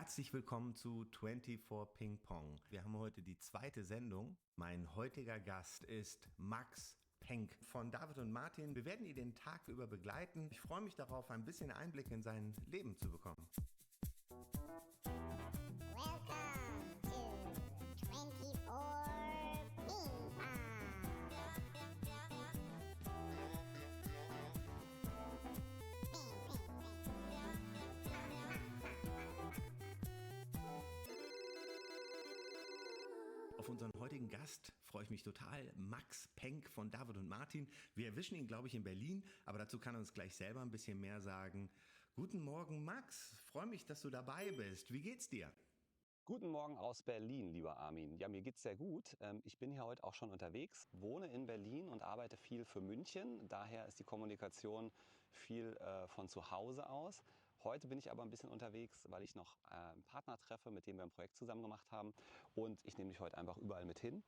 Herzlich willkommen zu 24 Ping Pong. Wir haben heute die zweite Sendung. Mein heutiger Gast ist Max Penck von David und Martin. Wir werden ihn den Tag über begleiten. Ich freue mich darauf, ein bisschen Einblick in sein Leben zu bekommen. Welcome to 24 Ping Pong. Auf unseren heutigen Gast freue ich mich total, Max Penck von David und Martin. Wir erwischen ihn, glaube ich, in Berlin, aber dazu kann er uns gleich selber ein bisschen mehr sagen. Guten Morgen, Max. Freue mich, dass du dabei bist. Wie geht's dir? Guten Morgen aus Berlin, lieber Armin. Ja, mir geht's sehr gut. Ich bin hier heute auch schon unterwegs, wohne in Berlin und arbeite viel für München. Daher ist die Kommunikation viel von zu Hause aus. Heute bin ich aber ein bisschen unterwegs, weil ich noch einen Partner treffe, mit dem wir ein Projekt zusammen gemacht haben. Und ich nehme mich heute einfach überall mit hin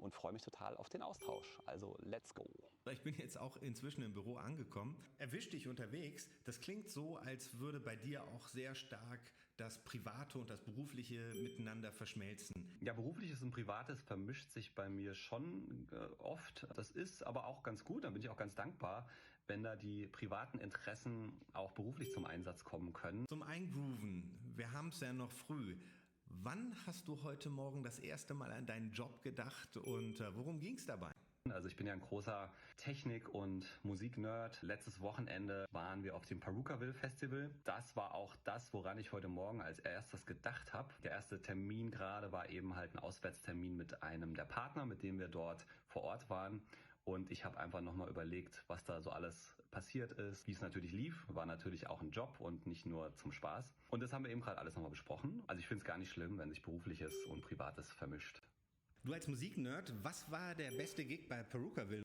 und freue mich total auf den Austausch. Also, let's go. Ich bin jetzt auch inzwischen im Büro angekommen. Erwisch dich unterwegs. Das klingt so, als würde bei dir auch sehr stark das Private und das Berufliche miteinander verschmelzen. Ja, Berufliches und Privates vermischt sich bei mir schon oft. Das ist aber auch ganz gut, da bin ich auch ganz dankbar, wenn da die privaten Interessen auch beruflich zum Einsatz kommen können. Zum Eingrooven. Wir haben es ja noch früh. Wann hast du heute Morgen das erste Mal an deinen Job gedacht und worum ging es dabei? Also ich bin ja ein großer Technik- und Musiknerd. Letztes Wochenende waren wir auf dem Purukaville Festival. Das war auch das, woran ich heute Morgen als erstes gedacht habe. Der erste Termin gerade war eben halt ein Auswärtstermin mit einem der Partner, mit dem wir dort vor Ort waren. Und ich habe einfach nochmal überlegt, was da so alles passiert ist, wie es natürlich lief. War natürlich auch ein Job und nicht nur zum Spaß. Und das haben wir eben gerade alles nochmal besprochen. Also ich finde es gar nicht schlimm, wenn sich Berufliches und Privates vermischt. Du als Musiknerd, was war der beste Gig bei Purukaville?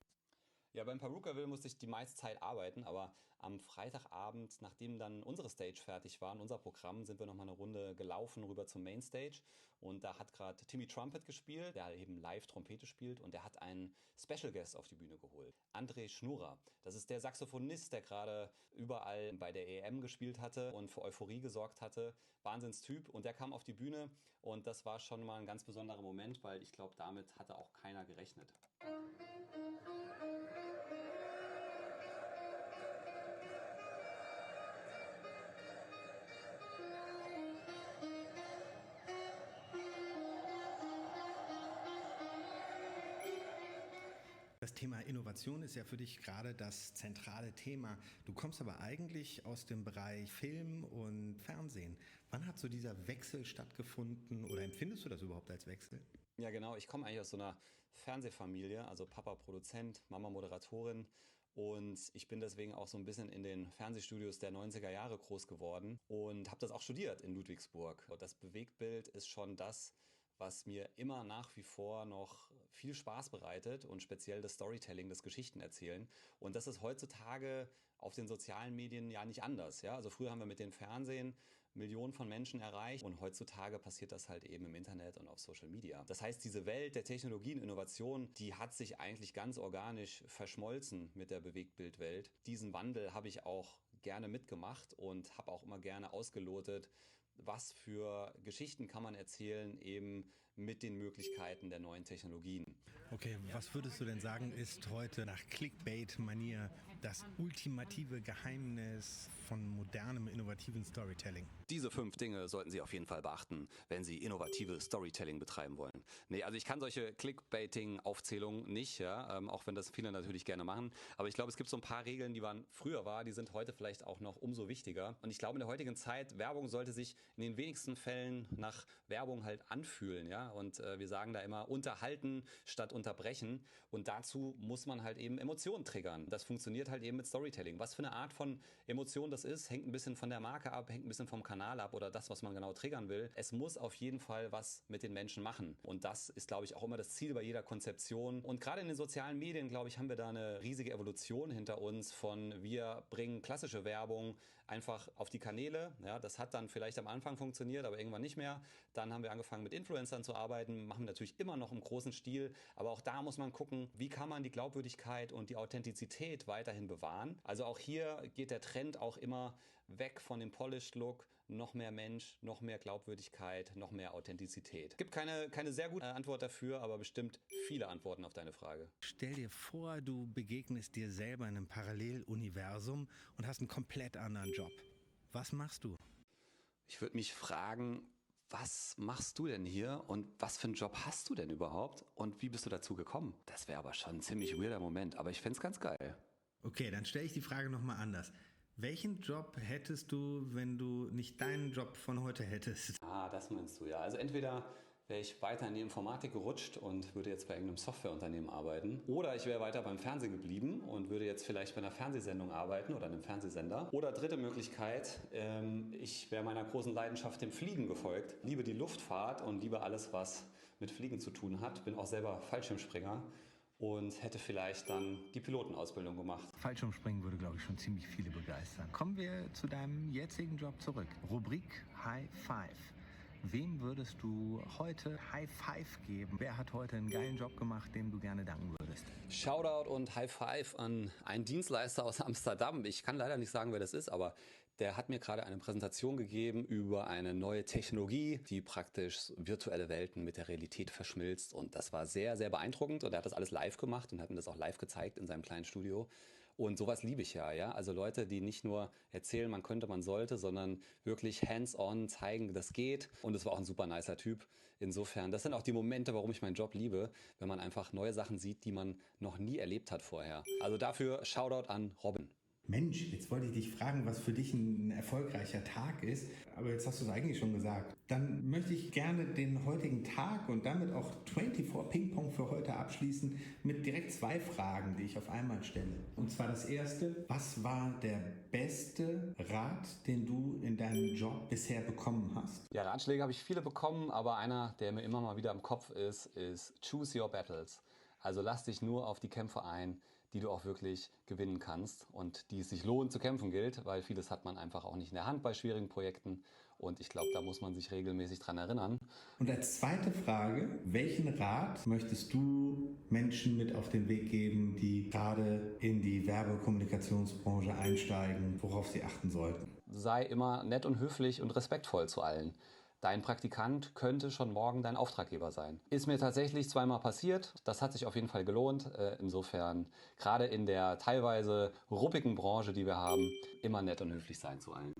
Ja, beim Purukaville musste ich die meiste Zeit arbeiten, aber am Freitagabend, nachdem dann unsere Stage fertig war, unser Programm, sind wir nochmal eine Runde gelaufen rüber zum Mainstage und da hat gerade Timmy Trumpet gespielt, der eben live Trompete spielt und der hat einen Special Guest auf die Bühne geholt. André Schnurrer, das ist der Saxophonist, der gerade überall bei der EM gespielt hatte und für Euphorie gesorgt hatte. Wahnsinnstyp und der kam auf die Bühne und das war schon mal ein ganz besonderer Moment, weil ich glaube, damit hatte auch keiner gerechnet. Das Thema Innovation ist ja für dich gerade das zentrale Thema. Du kommst aber eigentlich aus dem Bereich Film und Fernsehen. Wann hat so dieser Wechsel stattgefunden oder empfindest du das überhaupt als Wechsel? Ja, genau. Ich komme eigentlich aus so einer Fernsehfamilie, also Papa Produzent, Mama Moderatorin. Und ich bin deswegen auch so ein bisschen in den Fernsehstudios der 90er Jahre groß geworden und habe das auch studiert in Ludwigsburg. Und das Bewegtbild ist schon das, was mir immer nach wie vor noch viel Spaß bereitet und speziell das Storytelling, das Geschichtenerzählen. Und das ist heutzutage auf den sozialen Medien ja nicht anders. Ja? Also früher haben wir mit dem Fernsehen Millionen von Menschen erreicht und heutzutage passiert das halt eben im Internet und auf Social Media. Das heißt, diese Welt der Technologien, Innovation, die hat sich eigentlich ganz organisch verschmolzen mit der Bewegtbildwelt. Diesen Wandel habe ich auch gerne mitgemacht und habe auch immer gerne ausgelotet, was für Geschichten kann man erzählen eben mit den Möglichkeiten der neuen Technologien. Okay, was würdest du denn sagen, ist heute nach Clickbait-Manier das ultimative Geheimnis von modernem, innovativen Storytelling? Diese 5 Dinge sollten Sie auf jeden Fall beachten, wenn Sie innovative Storytelling betreiben wollen. Nee, also ich kann solche Clickbaiting-Aufzählungen nicht, ja, auch wenn das viele natürlich gerne machen. Aber ich glaube, es gibt so ein paar Regeln, die waren früher war, die sind heute vielleicht auch noch umso wichtiger. Und ich glaube, in der heutigen Zeit, Werbung sollte sich in den wenigsten Fällen nach Werbung halt anfühlen, ja. Und wir sagen da immer unterhalten statt unterbrechen. Und dazu muss man halt eben Emotionen triggern. Das funktioniert halt eben mit Storytelling. Was für eine Art von Emotion das ist, hängt ein bisschen von der Marke ab, hängt ein bisschen vom Kanal ab oder das, was man genau triggern will. Es muss auf jeden Fall was mit den Menschen machen. Und das ist, glaube ich, auch immer das Ziel bei jeder Konzeption. Und gerade in den sozialen Medien, glaube ich, haben wir da eine riesige Evolution hinter uns von wir bringen klassische Werbung einfach auf die Kanäle. Ja, das hat dann vielleicht am Anfang funktioniert, aber irgendwann nicht mehr. Dann haben wir angefangen mit Influencern zu arbeiten, machen wir natürlich immer noch im großen Stil, aber auch da muss man gucken, wie kann man die Glaubwürdigkeit und die Authentizität weiterhin bewahren. Also auch hier geht der Trend auch immer weg von dem Polished Look, noch mehr Mensch, noch mehr Glaubwürdigkeit, noch mehr Authentizität. Gibt keine sehr gute Antwort dafür, aber bestimmt viele Antworten auf deine Frage. Stell dir vor, du begegnest dir selber in einem Paralleluniversum und hast einen komplett anderen Job. Was machst du? Ich würde mich fragen, was machst du denn hier und was für einen Job hast du denn überhaupt und wie bist du dazu gekommen? Das wäre aber schon ein ziemlich weirder Moment, aber ich fände es ganz geil. Okay, dann stelle ich die Frage nochmal anders. Welchen Job hättest du, wenn du nicht deinen Job von heute hättest? Ah, das meinst du, ja. Also entweder wäre ich weiter in die Informatik gerutscht und würde jetzt bei irgendeinem Softwareunternehmen arbeiten. Oder ich wäre weiter beim Fernsehen geblieben und würde jetzt vielleicht bei einer Fernsehsendung arbeiten oder einem Fernsehsender. Oder dritte Möglichkeit, ich wäre meiner großen Leidenschaft dem Fliegen gefolgt. Liebe die Luftfahrt und liebe alles, was mit Fliegen zu tun hat. Bin auch selber Fallschirmspringer und hätte vielleicht dann die Pilotenausbildung gemacht. Fallschirmspringen würde, glaube ich, schon ziemlich viele begeistern. Kommen wir zu deinem jetzigen Job zurück. Rubrik High Five. Wem würdest du heute High Five geben? Wer hat heute einen geilen Job gemacht, dem du gerne danken würdest? Shoutout und High Five an einen Dienstleister aus Amsterdam. Ich kann leider nicht sagen, wer das ist, aber der hat mir gerade eine Präsentation gegeben über eine neue Technologie, die praktisch virtuelle Welten mit der Realität verschmilzt. Und das war sehr, sehr beeindruckend. Und er hat das alles live gemacht und hat mir das auch live gezeigt in seinem kleinen Studio. Und sowas liebe ich ja. Also Leute, die nicht nur erzählen, man könnte, man sollte, sondern wirklich hands-on zeigen, das geht. Und es war auch ein super nicer Typ. Insofern, das sind auch die Momente, warum ich meinen Job liebe, wenn man einfach neue Sachen sieht, die man noch nie erlebt hat vorher. Also dafür Shoutout an Robin. Mensch, jetzt wollte ich dich fragen, was für dich ein erfolgreicher Tag ist, aber jetzt hast du es eigentlich schon gesagt. Dann möchte ich gerne den heutigen Tag und damit auch 24 Ping Pong für heute abschließen mit direkt 2 Fragen, die ich auf einmal stelle. Und zwar das erste: Was war der beste Rat, den du in deinem Job bisher bekommen hast? Ja, Ratschläge habe ich viele bekommen, aber einer, der mir immer mal wieder im Kopf ist Choose Your Battles. Also lass dich nur auf die Kämpfe ein, die du auch wirklich gewinnen kannst und die es sich lohnt zu kämpfen gilt, weil vieles hat man einfach auch nicht in der Hand bei schwierigen Projekten und ich glaube, da muss man sich regelmäßig dran erinnern. Und als zweite Frage: Welchen Rat möchtest du Menschen mit auf den Weg geben, die gerade in die Werbekommunikationsbranche einsteigen, worauf sie achten sollten? Sei immer nett und höflich und respektvoll zu allen. Dein Praktikant könnte schon morgen dein Auftraggeber sein. Ist mir tatsächlich 2-mal passiert. Das hat sich auf jeden Fall gelohnt. Insofern, gerade in der teilweise ruppigen Branche, die wir haben, immer nett und höflich sein zu allen.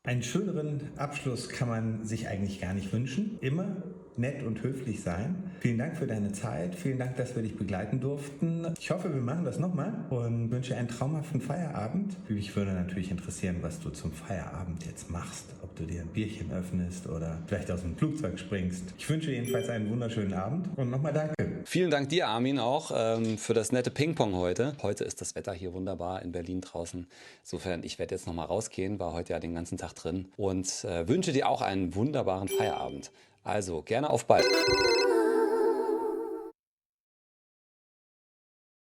Einen schöneren Abschluss kann man sich eigentlich gar nicht wünschen. Immer nett und höflich sein. Vielen Dank für deine Zeit. Vielen Dank, dass wir dich begleiten durften. Ich hoffe, wir machen das nochmal und wünsche einen traumhaften Feierabend. Mich würde natürlich interessieren, was du zum Feierabend jetzt machst. Ob du dir ein Bierchen öffnest oder vielleicht aus dem Flugzeug springst. Ich wünsche jedenfalls einen wunderschönen Abend und nochmal danke. Vielen Dank dir, Armin, auch für das nette Ping-Pong heute. Heute ist das Wetter hier wunderbar in Berlin draußen. Insofern, ich werde jetzt nochmal rausgehen, war heute ja den ganzen Tag drin und wünsche dir auch einen wunderbaren Feierabend. Also gerne auf bald.